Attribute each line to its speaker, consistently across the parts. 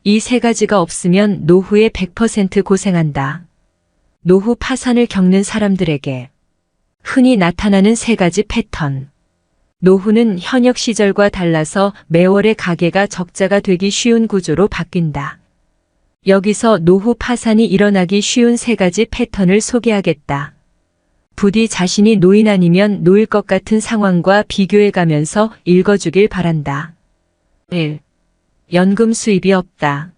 Speaker 1: 이 세 가지가 없으면 노후에 100% 고생한다. 노후 파산을 겪는 사람들에게 흔히 나타나는 세 가지 패턴. 노후는 현역 시절과 달라서 매월의 가계가 적자가 되기 쉬운 구조로 바뀐다. 여기서 노후 파산이 일어나기 쉬운 세 가지 패턴을 소개하겠다. 부디 자신이 노인 아니면 노일 것 같은 상황과 비교해 가면서 읽어주길 바란다. 1. 연금 수입이 없다.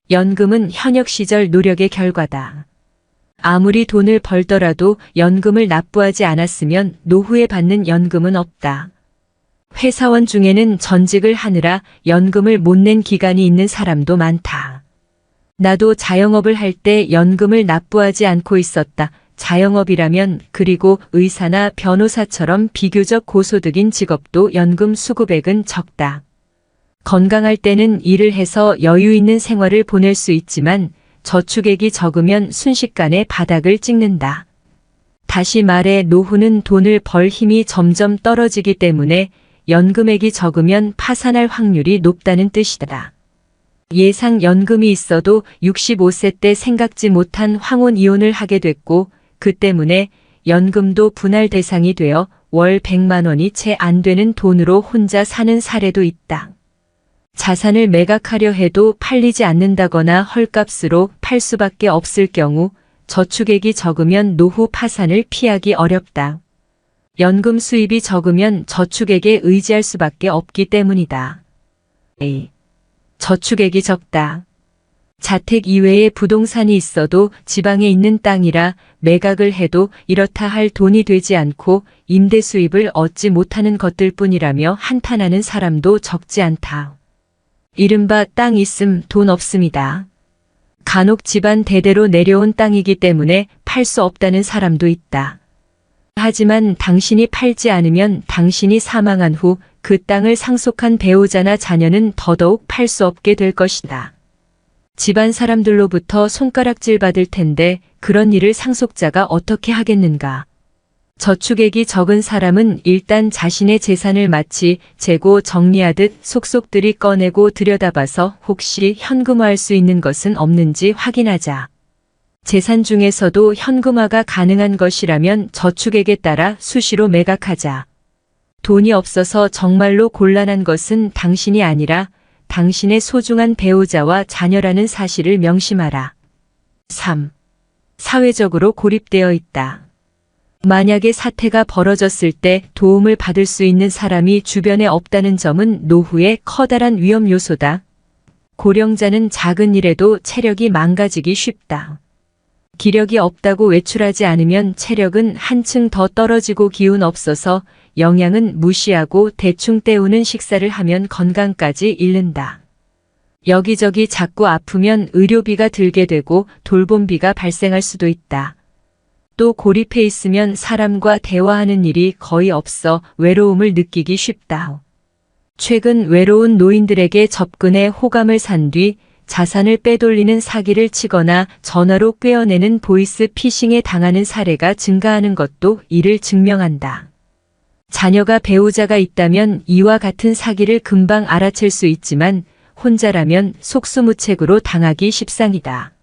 Speaker 1: 연금은 현역 시절 노력의 결과다. 아무리 돈을 벌더라도 연금을 납부하지 않았으면 노후에 받는 연금은 없다. 회사원 중에는 전직을 하느라 연금을 못 낸 기간이 있는 사람도 많다. 나도 자영업을 할 때 연금을 납부하지 않고 있었다. 자영업이라면 그리고 의사나 변호사처럼 비교적 고소득인 직업도 연금 수급액은 적다. 건강할 때는 일을 해서 여유 있는 생활을 보낼 수 있지만 저축액이 적으면 순식간에 바닥을 찍는다. 다시 말해 노후는 돈을 벌 힘이 점점 떨어지기 때문에 연금액이 적으면 파산할 확률이 높다는 뜻이다. 예상 연금이 있어도 65세 때 생각지 못한 황혼 이혼을 하게 됐고 그 때문에 연금도 분할 대상이 되어 월 100만 원이 채 안 되는 돈으로 혼자 사는 사례도 있다. 자산을 매각하려 해도 팔리지 않는다거나 헐값으로 팔 수밖에 없을 경우 저축액이 적으면 노후 파산을 피하기 어렵다. 연금 수입이 적으면 저축액에 의지할 수밖에 없기 때문이다. A. 저축액이 적다. 자택 이외에 부동산이 있어도 지방에 있는 땅이라 매각을 해도 이렇다 할 돈이 되지 않고 임대 수입을 얻지 못하는 것들 뿐이라며 한탄하는 사람도 적지 않다. 이른바 땅 있음 돈 없음이다. 간혹 집안 대대로 내려온 땅이기 때문에 팔 수 없다는 사람도 있다. 하지만 당신이 팔지 않으면 당신이 사망한 후 그 땅을 상속한 배우자나 자녀는 더더욱 팔 수 없게 될 것이다. 집안 사람들로부터 손가락질 받을 텐데 그런 일을 상속자가 어떻게 하겠는가. 저축액이 적은 사람은 일단 자신의 재산을 마치 재고 정리하듯 속속들이 꺼내고 들여다봐서 혹시 현금화할 수 있는 것은 없는지 확인하자. 재산 중에서도 현금화가 가능한 것이라면 저축액에 따라 수시로 매각하자. 돈이 없어서 정말로 곤란한 것은 당신이 아니라 당신의 소중한 배우자와 자녀라는 사실을 명심하라. 3. 사회적으로 고립되어 있다. 만약에 사태가 벌어졌을 때 도움을 받을 수 있는 사람이 주변에 없다는 점은 노후의 커다란 위험 요소다. 고령자는 작은 일에도 체력이 망가지기 쉽다. 기력이 없다고 외출하지 않으면 체력은 한층 더 떨어지고 기운 없어서 영양은 무시하고 대충 때우는 식사를 하면 건강까지 잃는다. 여기저기 자꾸 아프면 의료비가 들게 되고 돌봄비가 발생할 수도 있다. 또 고립해 있으면 사람과 대화하는 일이 거의 없어 외로움을 느끼기 쉽다. 최근 외로운 노인들에게 접근해 호감을 산 뒤 자산을 빼돌리는 사기를 치거나 전화로 꿰어내는 보이스 피싱에 당하는 사례가 증가하는 것도 이를 증명한다. 자녀가 배우자가 있다면 이와 같은 사기를 금방 알아챌 수 있지만 혼자라면 속수무책으로 당하기 십상이다.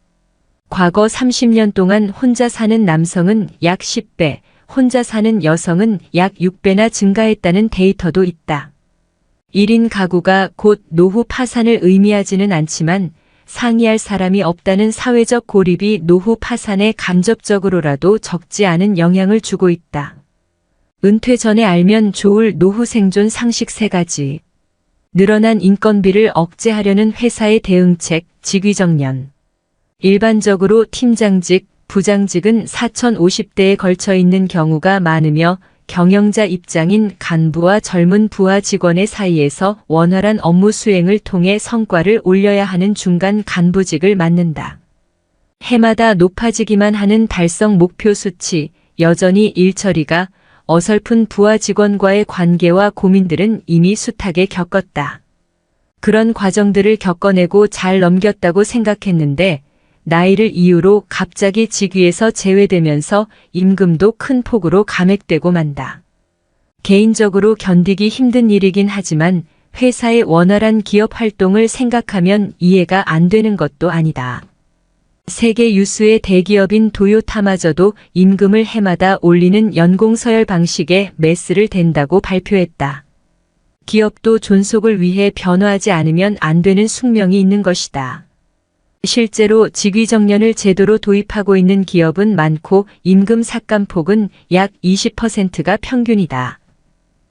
Speaker 1: 과거 30년 동안 혼자 사는 남성은 약 10배, 혼자 사는 여성은 약 6배나 증가했다는 데이터도 있다. 1인 가구가 곧 노후 파산을 의미하지는 않지만 상의할 사람이 없다는 사회적 고립이 노후 파산에 간접적으로라도 적지 않은 영향을 주고 있다. 은퇴 전에 알면 좋을 노후 생존 상식 3가지. 늘어난 인건비를 억제하려는 회사의 대응책, 직위정년. 일반적으로 팀장직, 부장직은 4050대에 걸쳐 있는 경우가 많으며 경영자 입장인 간부와 젊은 부하 직원의 사이에서 원활한 업무 수행을 통해 성과를 올려야 하는 중간 간부직을 맡는다. 해마다 높아지기만 하는 달성 목표 수치, 여전히 일처리가 어설픈 부하 직원과의 관계와 고민들은 이미 숱하게 겪었다. 그런 과정들을 겪어내고 잘 넘겼다고 생각했는데 나이를 이유로 갑자기 직위에서 제외되면서 임금도 큰 폭으로 감액되고 만다. 개인적으로 견디기 힘든 일이긴 하지만 회사의 원활한 기업 활동을 생각하면 이해가 안 되는 것도 아니다. 세계 유수의 대기업인 도요타마저도 임금을 해마다 올리는 연공서열 방식의 매스를 댄다고 발표했다. 기업도 존속을 위해 변화하지 않으면 안 되는 숙명이 있는 것이다. 실제로 직위정년을 제도로 도입하고 있는 기업은 많고 임금 삭감폭은 약 20%가 평균이다.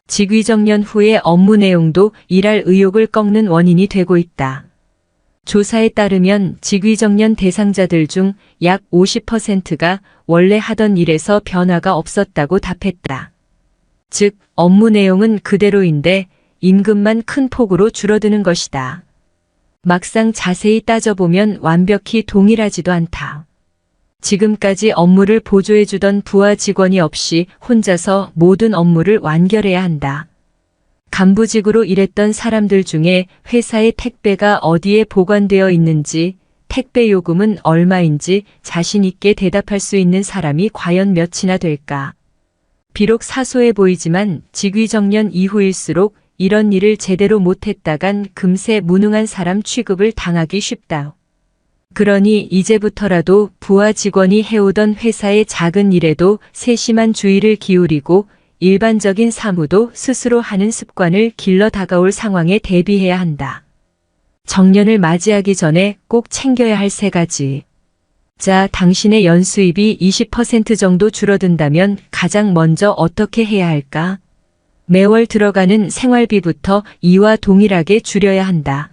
Speaker 1: 직위정년 후의 업무 내용도 일할 의욕을 꺾는 원인이 되고 있다. 조사에 따르면 직위정년 대상자들 중 약 50%가 원래 하던 일에서 변화가 없었다고 답했다. 즉, 업무 내용은 그대로인데 임금만 큰 폭으로 줄어드는 것이다. 막상 자세히 따져보면 완벽히 동일하지도 않다. 지금까지 업무를 보조해주던 부하 직원이 없이 혼자서 모든 업무를 완결해야 한다. 간부직으로 일했던 사람들 중에 회사의 택배가 어디에 보관되어 있는지, 택배 요금은 얼마인지 자신 있게 대답할 수 있는 사람이 과연 몇이나 될까? 비록 사소해 보이지만 직위정년 이후일수록 이런 일을 제대로 못했다간 금세 무능한 사람 취급을 당하기 쉽다. 그러니 이제부터라도 부하 직원이 해오던 회사의 작은 일에도 세심한 주의를 기울이고 일반적인 사무도 스스로 하는 습관을 길러 다가올 상황에 대비해야 한다. 정년을 맞이하기 전에 꼭 챙겨야 할 3가지. 자, 당신의 연수입이 20% 정도 줄어든다면 가장 먼저 어떻게 해야 할까? 매월 들어가는 생활비부터 이와 동일하게 줄여야 한다.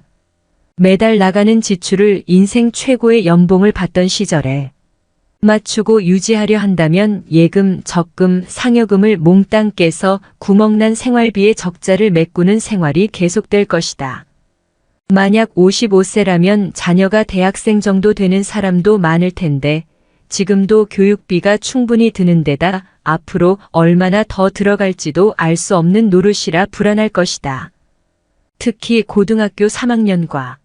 Speaker 1: 매달 나가는 지출을 인생 최고의 연봉을 받던 시절에 맞추고 유지하려 한다면 예금, 적금, 상여금을 몽땅 깨서 구멍난 생활비의 적자를 메꾸는 생활이 계속될 것이다. 만약 55세라면 자녀가 대학생 정도 되는 사람도 많을 텐데 지금도 교육비가 충분히 드는 데다 앞으로 얼마나 더 들어갈지도 알 수 없는 노릇이라 불안할 것이다. 특히 고등학교 3학년과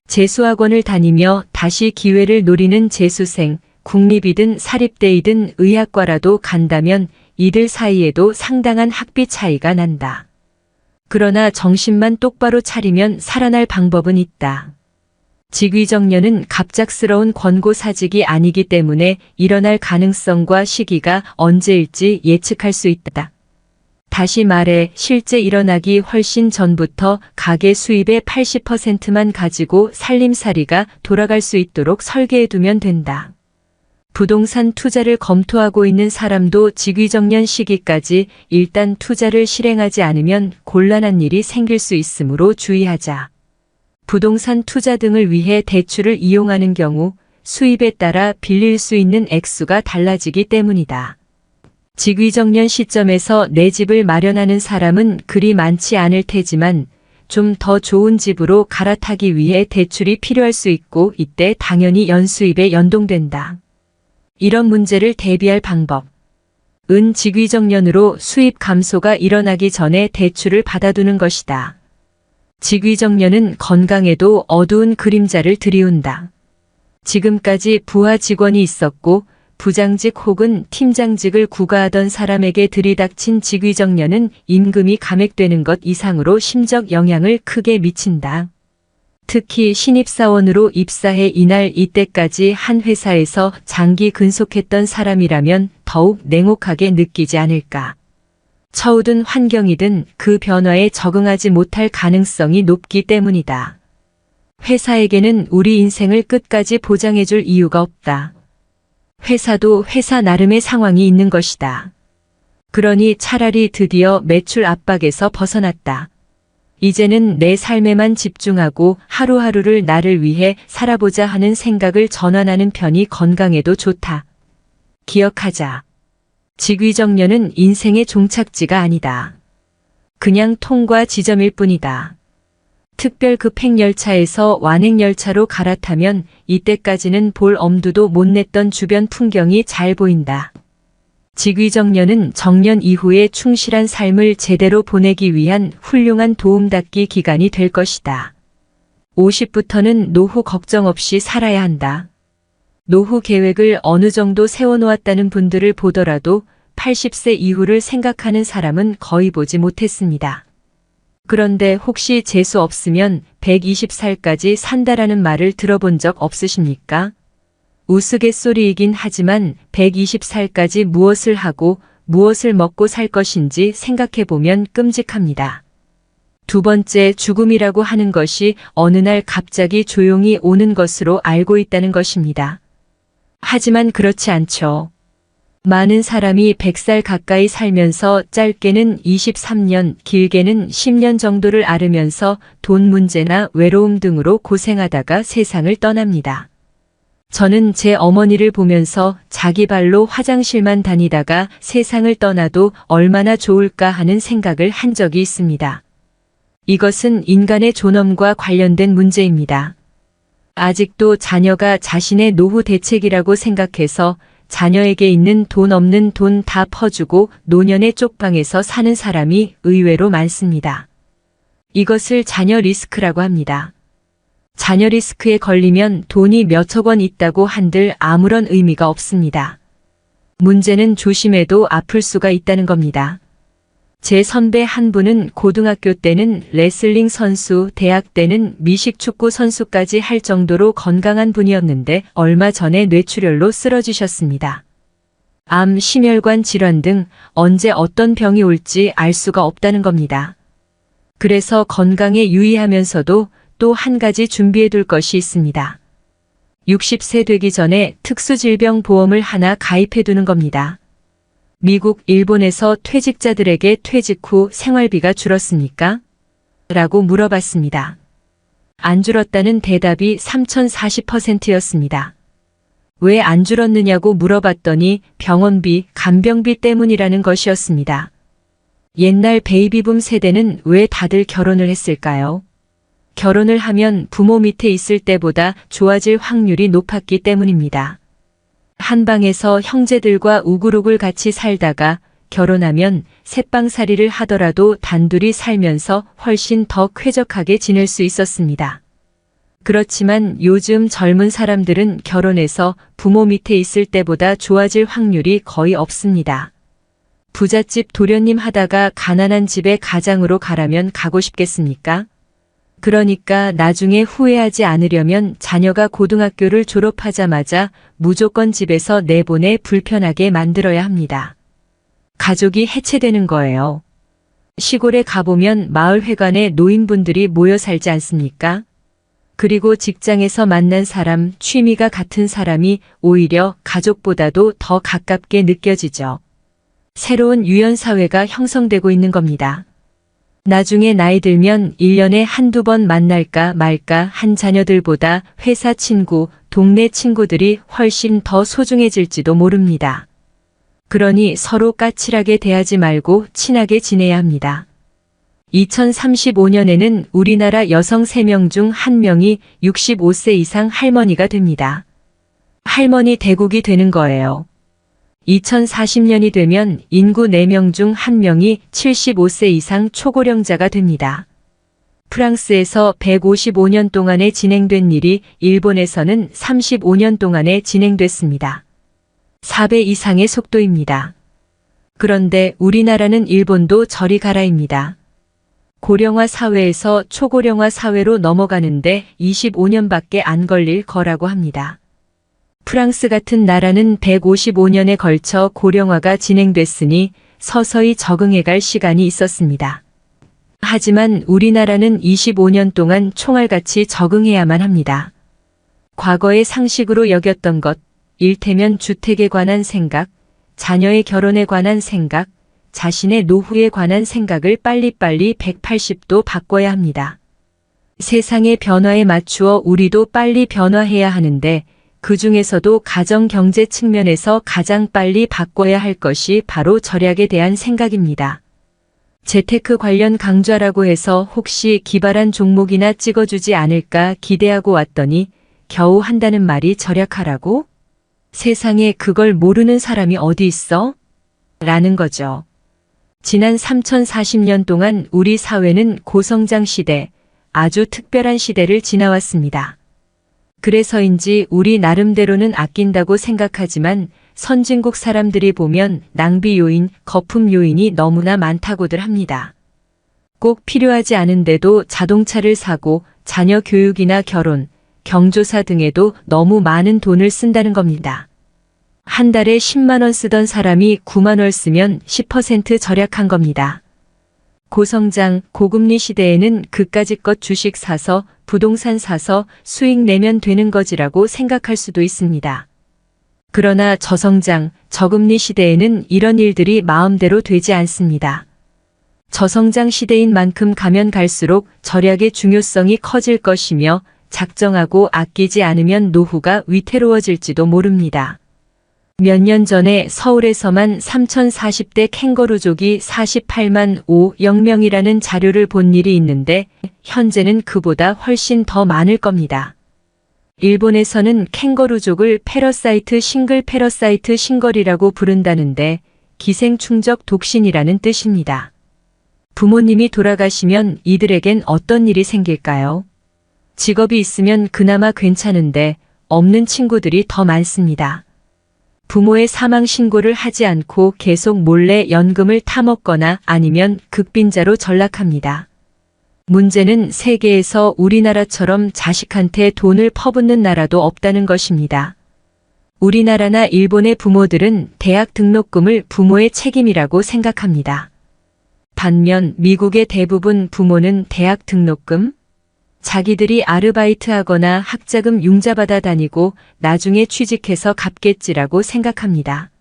Speaker 1: 재수학원을 다니며 다시 기회를 노리는 재수생, 국립이든 사립대이든 의학과라도 간다면 이들 사이에도 상당한 학비 차이가 난다. 그러나 정신만 똑바로 차리면 살아날 방법은 있다. 직위정년은 갑작스러운 권고사직이 아니기 때문에 일어날 가능성과 시기가 언제일지 예측할 수 있다. 다시 말해 실제 일어나기 훨씬 전부터 가계 수입의 80%만 가지고 살림살이가 돌아갈 수 있도록 설계해두면 된다. 부동산 투자를 검토하고 있는 사람도 직위정년 시기까지 일단 투자를 실행하지 않으면 곤란한 일이 생길 수 있으므로 주의하자. 부동산 투자 등을 위해 대출을 이용하는 경우 수입에 따라 빌릴 수 있는 액수가 달라지기 때문이다. 직위정년 시점에서 내 집을 마련하는 사람은 그리 많지 않을 테지만 좀 더 좋은 집으로 갈아타기 위해 대출이 필요할 수 있고 이때 당연히 연수입에 연동된다. 이런 문제를 대비할 방법. 은 직위정년으로 수입 감소가 일어나기 전에 대출을 받아두는 것이다. 직위정년은 건강에도 어두운 그림자를 들이운다. 지금까지 부하 직원이 있었고 부장직 혹은 팀장직을 구가하던 사람에게 들이닥친 직위정년은 임금이 감액되는 것 이상으로 심적 영향을 크게 미친다. 특히 신입사원으로 입사해 이날 이때까지 한 회사에서 장기 근속했던 사람이라면 더욱 냉혹하게 느끼지 않을까. 처우든 환경이든 그 변화에 적응하지 못할 가능성이 높기 때문이다. 회사에게는 우리 인생을 끝까지 보장해줄 이유가 없다. 회사도 회사 나름의 상황이 있는 것이다. 그러니 차라리 드디어 매출 압박에서 벗어났다. 이제는 내 삶에만 집중하고 하루하루를 나를 위해 살아보자 하는 생각을 전환하는 편이 건강에도 좋다. 기억하자. 직위정년은 인생의 종착지가 아니다. 그냥 통과 지점일 뿐이다. 특별 급행열차에서 완행열차로 갈아타면 이때까지는 볼 엄두도 못 냈던 주변 풍경이 잘 보인다. 직위정년은 정년 이후에 충실한 삶을 제대로 보내기 위한 훌륭한 도움닫기 기간이 될 것이다. 50부터는 노후 걱정 없이 살아야 한다. 노후 계획을 어느 정도 세워놓았다는 분들을 보더라도 80세 이후를 생각하는 사람은 거의 보지 못했습니다. 그런데 혹시 재수 없으면 120살까지 산다라는 말을 들어본 적 없으십니까? 우스갯소리이긴 하지만 120살까지 무엇을 하고 무엇을 먹고 살 것인지 생각해보면 끔찍합니다. 두 번째, 죽음이라고 하는 것이 어느 날 갑자기 조용히 오는 것으로 알고 있다는 것입니다. 하지만 그렇지 않죠. 많은 사람이 100살 가까이 살면서 짧게는 23년, 길게는 10년 정도를 앓으면서 돈 문제나 외로움 등으로 고생하다가 세상을 떠납니다. 저는 제 어머니를 보면서 자기 발로 화장실만 다니다가 세상을 떠나도 얼마나 좋을까 하는 생각을 한 적이 있습니다. 이것은 인간의 존엄과 관련된 문제입니다. 아직도 자녀가 자신의 노후 대책이라고 생각해서 자녀에게 있는 돈 없는 돈 다 퍼주고 노년의 쪽방에서 사는 사람이 의외로 많습니다. 이것을 자녀 리스크라고 합니다. 자녀 리스크에 걸리면 돈이 몇억 원 있다고 한들 아무런 의미가 없습니다. 문제는 조심해도 아플 수가 있다는 겁니다. 제 선배 한 분은 고등학교 때는 레슬링 선수, 대학 때는 미식축구 선수까지 할 정도로 건강한 분이었는데 얼마 전에 뇌출혈로 쓰러지셨습니다. 암, 심혈관 질환 등 언제 어떤 병이 올지 알 수가 없다는 겁니다. 그래서 건강에 유의하면서도 또 한 가지 준비해 둘 것이 있습니다. 60세 되기 전에 특수질병보험을 하나 가입해 두는 겁니다. 미국, 일본에서 퇴직자들에게 퇴직 후 생활비가 줄었습니까? 라고 물어봤습니다. 안 줄었다는 대답이 3040%였습니다. 왜 안 줄었느냐고 물어봤더니 병원비, 간병비 때문이라는 것이었습니다. 옛날 베이비붐 세대는 왜 다들 결혼을 했을까요? 결혼을 하면 부모 밑에 있을 때보다 좋아질 확률이 높았기 때문입니다. 한 방에서 형제들과 우글우글 같이 살다가 결혼하면 셋방살이를 하더라도 단둘이 살면서 훨씬 더 쾌적하게 지낼 수 있었습니다. 그렇지만 요즘 젊은 사람들은 결혼해서 부모 밑에 있을 때보다 좋아질 확률이 거의 없습니다. 부잣집 도련님 하다가 가난한 집의 가장으로 가라면 가고 싶겠습니까? 그러니까 나중에 후회하지 않으려면 자녀가 고등학교를 졸업하자마자 무조건 집에서 내보내 불편하게 만들어야 합니다. 가족이 해체되는 거예요. 시골에 가보면 마을회관에 노인분들이 모여 살지 않습니까? 그리고 직장에서 만난 사람, 취미가 같은 사람이 오히려 가족보다도 더 가깝게 느껴지죠. 새로운 유연사회가 형성되고 있는 겁니다. 나중에 나이 들면 1년에 한두 번 만날까 말까 한 자녀들보다 회사 친구, 동네 친구들이 훨씬 더 소중해질지도 모릅니다. 그러니 서로 까칠하게 대하지 말고 친하게 지내야 합니다. 2035년에는 우리나라 여성 3명 중 1명이 65세 이상 할머니가 됩니다. 할머니 대국이 되는 거예요. 2040년이 되면 인구 4명 중 1명이 75세 이상 초고령자가 됩니다. 프랑스에서 155년 동안에 진행된 일이 일본에서는 35년 동안에 진행됐습니다. 4배 이상의 속도입니다. 그런데 우리나라는 일본도 저리 가라입니다. 고령화 사회에서 초고령화 사회로 넘어가는데 25년밖에 안 걸릴 거라고 합니다. 프랑스 같은 나라는 155년에 걸쳐 고령화가 진행됐으니 서서히 적응해갈 시간이 있었습니다. 하지만 우리나라는 25년 동안 총알같이 적응해야만 합니다. 과거의 상식으로 여겼던 것, 일테면 주택에 관한 생각, 자녀의 결혼에 관한 생각, 자신의 노후에 관한 생각을 빨리빨리 180도 바꿔야 합니다. 세상의 변화에 맞추어 우리도 빨리 변화해야 하는데 그 중에서도 가정 경제 측면에서 가장 빨리 바꿔야 할 것이 바로 절약에 대한 생각입니다. 재테크 관련 강좌라고 해서 혹시 기발한 종목이나 찍어주지 않을까 기대하고 왔더니 겨우 한다는 말이 절약하라고? 세상에 그걸 모르는 사람이 어디 있어? 라는 거죠. 지난 3040년 동안 우리 사회는 고성장 시대, 아주 특별한 시대를 지나왔습니다. 그래서인지 우리 나름대로는 아낀다고 생각하지만 선진국 사람들이 보면 낭비 요인, 거품 요인이 너무나 많다고들 합니다. 꼭 필요하지 않은데도 자동차를 사고 자녀 교육이나 결혼, 경조사 등에도 너무 많은 돈을 쓴다는 겁니다. 한 달에 10만 원 쓰던 사람이 9만 원 쓰면 10% 절약한 겁니다. 고성장, 고금리 시대에는 그까짓 주식 사서 부동산 사서 수익 내면 되는 거지라고 생각할 수도 있습니다. 그러나 저성장, 저금리 시대에는 이런 일들이 마음대로 되지 않습니다. 저성장 시대인 만큼 가면 갈수록 절약의 중요성이 커질 것이며 작정하고 아끼지 않으면 노후가 위태로워질지도 모릅니다. 몇 년 전에 서울에서만 3040대 캥거루족이 48만 50명이라는 자료를 본 일이 있는데 현재는 그보다 훨씬 더 많을 겁니다. 일본에서는 캥거루족을 패러사이트 싱걸이라고 부른다는데 기생충적 독신이라는 뜻입니다. 부모님이 돌아가시면 이들에겐 어떤 일이 생길까요? 직업이 있으면 그나마 괜찮은데 없는 친구들이 더 많습니다. 부모의 사망 신고를 하지 않고 계속 몰래 연금을 타먹거나 아니면 극빈자로 전락합니다. 문제는 세계에서 우리나라처럼 자식한테 돈을 퍼붓는 나라도 없다는 것입니다. 우리나라나 일본의 부모들은 대학 등록금을 부모의 책임이라고 생각합니다. 반면 미국의 대부분 부모는 대학 등록금, 자기들이 아르바이트하거나 학자금 융자받아 다니고 나중에 취직해서 갚겠지라고 생각합니다.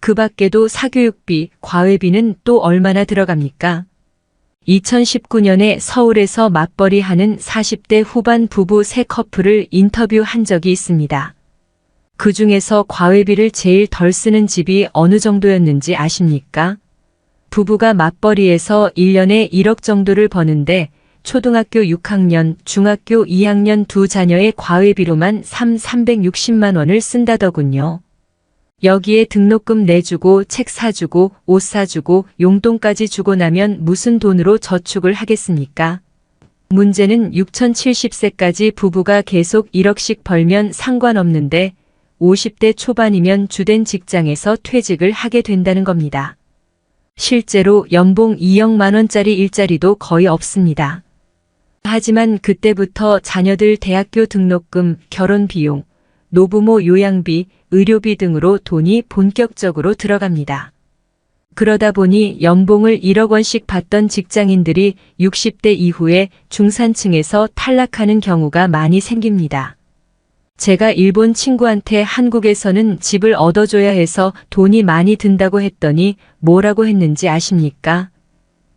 Speaker 1: 그 밖에도 사교육비, 과외비는 또 얼마나 들어갑니까? 2019년에 서울에서 맞벌이 하는 40대 후반 부부 3커플을 인터뷰한 적이 있습니다. 그 중에서 과외비를 제일 덜 쓰는 집이 어느 정도였는지 아십니까? 부부가 맞벌이해서 1년에 1억 정도를 버는데 초등학교 6학년, 중학교 2학년 두 자녀의 과외비로만 360만 원을 쓴다더군요. 여기에 등록금 내주고 책 사주고 옷 사주고 용돈까지 주고 나면 무슨 돈으로 저축을 하겠습니까? 문제는 6070세까지 부부가 계속 1억씩 벌면 상관없는데 50대 초반이면 주된 직장에서 퇴직을 하게 된다는 겁니다. 실제로 연봉 2억만 원짜리 일자리도 거의 없습니다. 하지만 그때부터 자녀들 대학교 등록금, 결혼 비용, 노부모 요양비, 의료비 등으로 돈이 본격적으로 들어갑니다. 그러다 보니 연봉을 1억 원씩 받던 직장인들이 60대 이후에 중산층에서 탈락하는 경우가 많이 생깁니다. 제가 일본 친구한테 한국에서는 집을 얻어줘야 해서 돈이 많이 든다고 했더니 뭐라고 했는지 아십니까?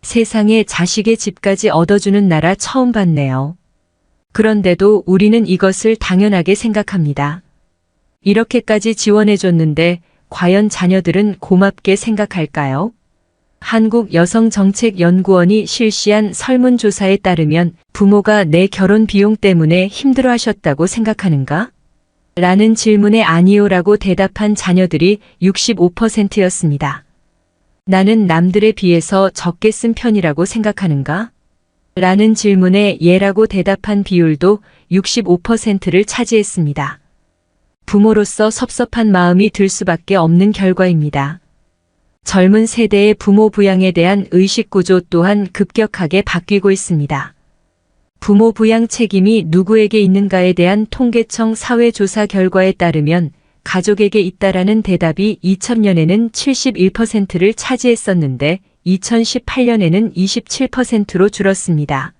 Speaker 1: 세상에 자식의 집까지 얻어주는 나라 처음 봤네요. 그런데도 우리는 이것을 당연하게 생각합니다. 이렇게까지 지원해줬는데 과연 자녀들은 고맙게 생각할까요? 한국여성정책연구원이 실시한 설문조사에 따르면 부모가 내 결혼 비용 때문에 힘들어하셨다고 생각하는가? 라는 질문에 아니요라고 대답한 자녀들이 65%였습니다. 나는 남들에 비해서 적게 쓴 편이라고 생각하는가? 라는 질문에 예라고 대답한 비율도 65%를 차지했습니다. 부모로서 섭섭한 마음이 들 수밖에 없는 결과입니다. 젊은 세대의 부모 부양에 대한 의식구조 또한 급격하게 바뀌고 있습니다. 부모 부양 책임이 누구에게 있는가에 대한 통계청 사회조사 결과에 따르면 가족에게 있다라는 대답이 2000년에는 71%를 차지했었는데 2018년에는 27%로 줄었습니다.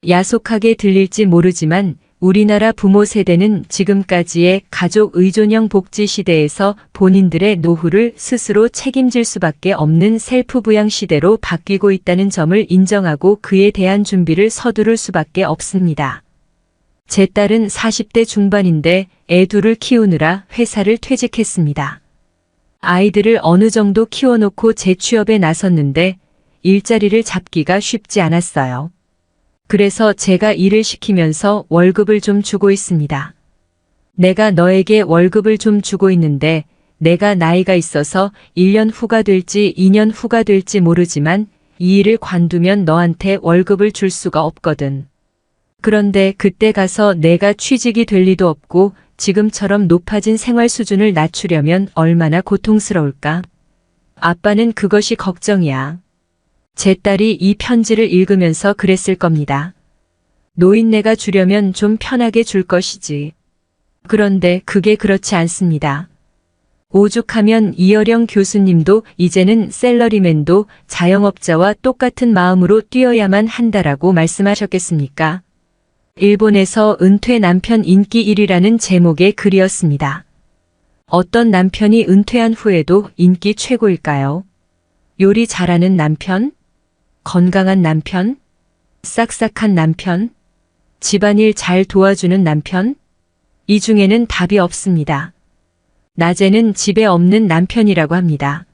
Speaker 1: 야속하게 들릴지 모르지만 우리나라 부모 세대는 지금까지의 가족 의존형 복지 시대에서 본인들의 노후를 스스로 책임질 수밖에 없는 셀프 부양 시대로 바뀌고 있다는 점을 인정하고 그에 대한 준비를 서두를 수밖에 없습니다. 제 딸은 40대 중반인데 애 둘을 키우느라 회사를 퇴직했습니다. 아이들을 어느 정도 키워놓고 재취업에 나섰는데 일자리를 잡기가 쉽지 않았어요. 그래서 제가 일을 시키면서 월급을 좀 주고 있습니다. 내가 너에게 월급을 좀 주고 있는데 내가 나이가 있어서 1년 후가 될지 2년 후가 될지 모르지만 이 일을 관두면 너한테 월급을 줄 수가 없거든. 그런데 그때 가서 내가 취직이 될 리도 없고 지금처럼 높아진 생활 수준을 낮추려면 얼마나 고통스러울까? 아빠는 그것이 걱정이야. 제 딸이 이 편지를 읽으면서 그랬을 겁니다. 노인네가 주려면 좀 편하게 줄 것이지. 그런데 그게 그렇지 않습니다. 오죽하면 이어령 교수님도 이제는 셀러리맨도 자영업자와 똑같은 마음으로 뛰어야만 한다라고 말씀하셨겠습니까? 일본에서 은퇴 남편 인기 1위라는 제목의 글이었습니다. 어떤 남편이 은퇴한 후에도 인기 최고일까요? 요리 잘하는 남편? 건강한 남편? 싹싹한 남편? 집안일 잘 도와주는 남편? 이 중에는 답이 없습니다. 낮에는 집에 없는 남편이라고 합니다.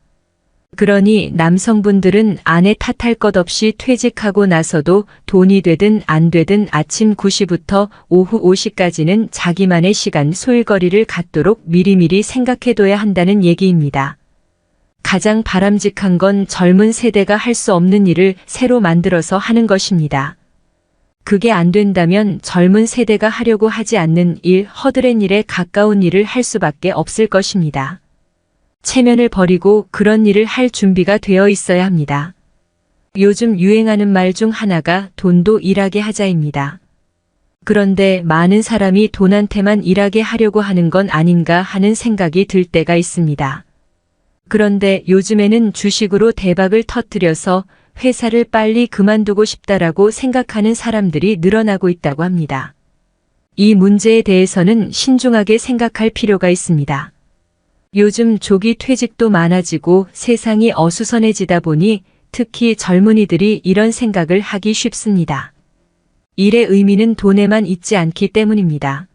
Speaker 1: 그러니 남성분들은 아내 탓할 것 없이 퇴직하고 나서도 돈이 되든 안 되든 아침 9시부터 오후 5시까지는 자기만의 시간 소일거리를 갖도록 미리미리 생각해둬야 한다는 얘기입니다. 가장 바람직한 건 젊은 세대가 할 수 없는 일을 새로 만들어서 하는 것입니다. 그게 안 된다면 젊은 세대가 하려고 하지 않는 일, 허드렛 일에 가까운 일을 할 수밖에 없을 것입니다. 체면을 버리고 그런 일을 할 준비가 되어 있어야 합니다. 요즘 유행하는 말 중 하나가 돈도 일하게 하자입니다. 그런데 많은 사람이 돈한테만 일하게 하려고 하는 건 아닌가 하는 생각이 들 때가 있습니다. 그런데 요즘에는 주식으로 대박을 터뜨려서 회사를 빨리 그만두고 싶다라고 생각하는 사람들이 늘어나고 있다고 합니다. 이 문제에 대해서는 신중하게 생각할 필요가 있습니다. 요즘 조기 퇴직도 많아지고 세상이 어수선해지다 보니 특히 젊은이들이 이런 생각을 하기 쉽습니다. 일의 의미는 돈에만 있지 않기 때문입니다.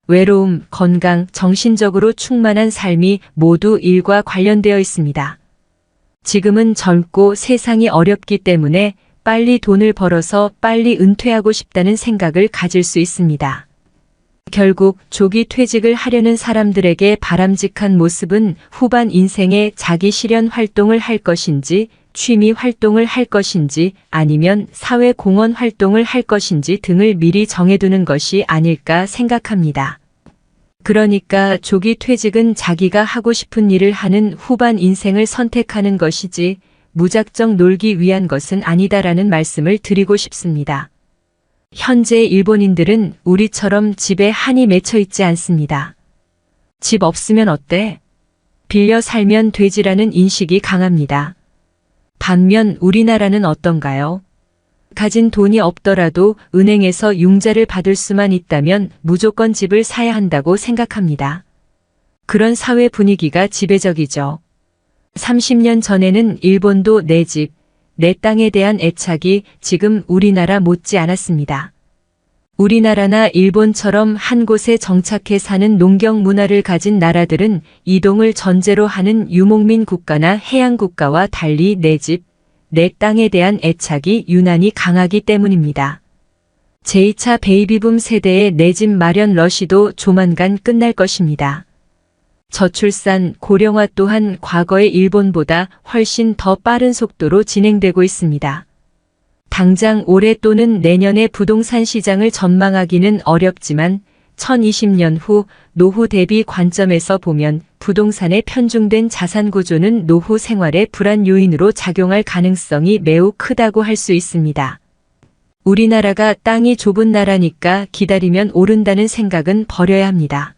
Speaker 1: 외로움, 건강, 정신적으로 충만한 삶이 모두 일과 관련되어 있습니다. 지금은 젊고 세상이 어렵기 때문에 빨리 돈을 벌어서 빨리 은퇴하고 싶다는 생각을 가질 수 있습니다. 결국 조기 퇴직을 하려는 사람들에게 바람직한 모습은 후반 인생에 자기 실현 활동을 할 것인지, 취미 활동을 할 것인지, 아니면 사회 공헌 활동을 할 것인지 등을 미리 정해두는 것이 아닐까 생각합니다. 그러니까 조기 퇴직은 자기가 하고 싶은 일을 하는 후반 인생을 선택하는 것이지 무작정 놀기 위한 것은 아니다라는 말씀을 드리고 싶습니다. 현재 일본인들은 우리처럼 집에 한이 맺혀 있지 않습니다. 집 없으면 어때? 빌려 살면 되지라는 인식이 강합니다. 반면 우리나라는 어떤가요? 가진 돈이 없더라도 은행에서 융자를 받을 수만 있다면 무조건 집을 사야 한다고 생각합니다. 그런 사회 분위기가 지배적이죠. 30년 전에는 일본도 내 집, 내 땅에 대한 애착이 지금 우리나라 못지 않았습니다. 우리나라나 일본처럼 한 곳에 정착해 사는 농경 문화를 가진 나라들은 이동을 전제로 하는 유목민 국가나 해양 국가와 달리 내 집, 내 땅에 대한 애착이 유난히 강하기 때문입니다. 제2차 베이비붐 세대의 내 집 마련 러시도 조만간 끝날 것입니다. 저출산, 고령화 또한 과거의 일본보다 훨씬 더 빠른 속도로 진행되고 있습니다. 당장 올해 또는 내년의 부동산 시장을 전망하기는 어렵지만 2020년 후 노후 대비 관점에서 보면 부동산의 편중된 자산 구조는 노후 생활의 불안 요인으로 작용할 가능성이 매우 크다고 할 수 있습니다. 우리나라가 땅이 좁은 나라니까 기다리면 오른다는 생각은 버려야 합니다.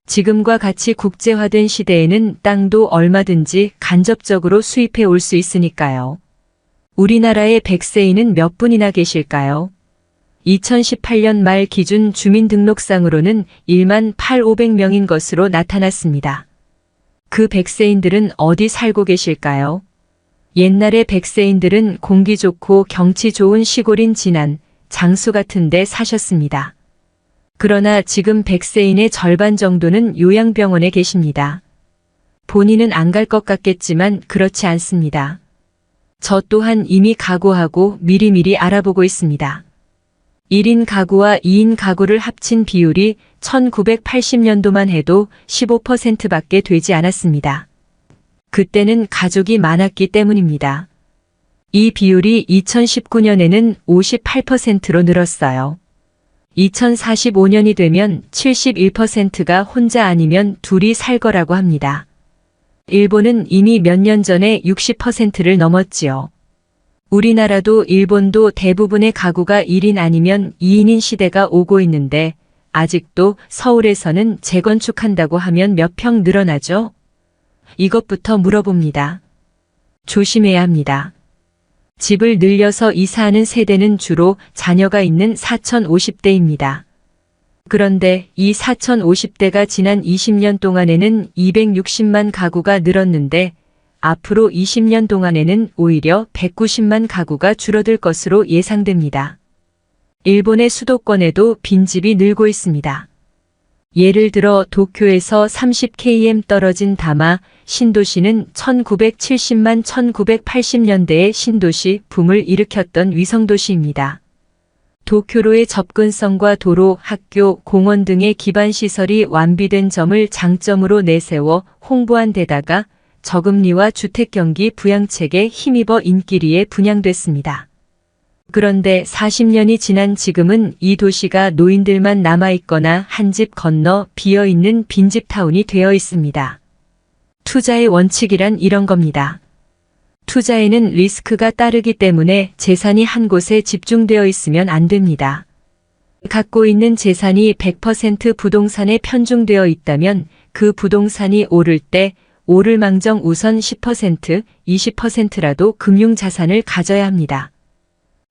Speaker 1: 지금과 같이 국제화된 시대에는 땅도 얼마든지 간접적으로 수입해 올 수 있으니까요. 우리나라의 100세인은 몇 분이나 계실까요? 2018년 말 기준 주민등록상으로는 1만 8,500명인 것으로 나타났습니다. 그 100세인들은 어디 살고 계실까요? 옛날의 100세인들은 공기 좋고 경치 좋은 시골인 진안, 장수 같은 데 사셨습니다. 그러나 지금 100세인의 절반 정도는 요양병원에 계십니다. 본인은 안 갈 것 같겠지만 그렇지 않습니다. 저 또한 이미 각오하고 미리미리 알아보고 있습니다. 1인 가구와 2인 가구를 합친 비율이 1980년도만 해도 15%밖에 되지 않았습니다. 그때는 가족이 많았기 때문입니다. 이 비율이 2019년에는 58%로 늘었어요. 2045년이 되면 71%가 혼자 아니면 둘이 살 거라고 합니다. 일본은 이미 몇 년 전에 60%를 넘었지요. 우리나라도 일본도 대부분의 가구가 1인 아니면 2인인 시대가 오고 있는데 아직도 서울에서는 재건축한다고 하면 몇 평 늘어나죠? 이것부터 물어봅니다. 조심해야 합니다. 집을 늘려서 이사하는 세대는 주로 자녀가 있는 4050대입니다. 그런데 이 4050대가 지난 20년 동안에는 260만 가구가 늘었는데 앞으로 20년 동안에는 오히려 190만 가구가 줄어들 것으로 예상됩니다. 일본의 수도권에도 빈집이 늘고 있습니다. 예를 들어 도쿄에서 30km 떨어진 다마 신도시는 1970만 1980년대에 신도시 붐을 일으켰던 위성도시입니다. 도쿄로의 접근성과 도로, 학교, 공원 등의 기반시설이 완비된 점을 장점으로 내세워 홍보한 데다가 저금리와 주택경기 부양책에 힘입어 인기리에 분양됐습니다. 그런데 40년이 지난 지금은 이 도시가 노인들만 남아있거나 한 집 건너 비어있는 빈집타운이 되어 있습니다. 투자의 원칙이란 이런 겁니다. 투자에는 리스크가 따르기 때문에 재산이 한 곳에 집중되어 있으면 안 됩니다. 갖고 있는 재산이 100% 부동산에 편중되어 있다면 그 부동산이 오를 때 오를 망정 우선 10%, 20%라도 금융자산을 가져야 합니다.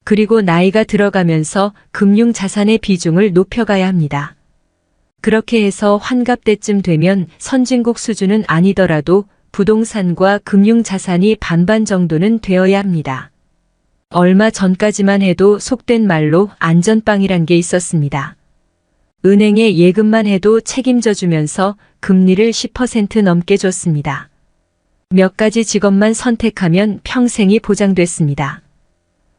Speaker 1: 그리고 나이가 들어가면서 금융자산의 비중을 높여가야 합니다. 그렇게 해서 환갑 때쯤 되면 선진국 수준은 아니더라도 부동산과 금융자산이 반반 정도는 되어야 합니다. 얼마 전까지만 해도 속된 말로 안전빵이란 게 있었습니다. 은행에 예금만 해도 책임져 주면서 금리를 10% 넘게 줬습니다. 몇 가지 직업만 선택하면 평생이 보장됐습니다.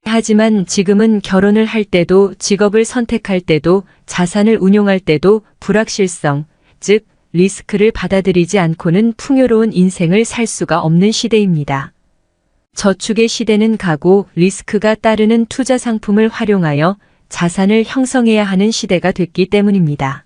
Speaker 1: 하지만 지금은 결혼을 할 때도 직업을 선택할 때도 자산을 운용할 때도 불확실성, 즉 리스크를 받아들이지 않고는 풍요로운 인생을 살 수가 없는 시대입니다. 저축의 시대는 가고 리스크가 따르는 투자 상품을 활용하여 자산을 형성해야 하는 시대가 됐기 때문입니다.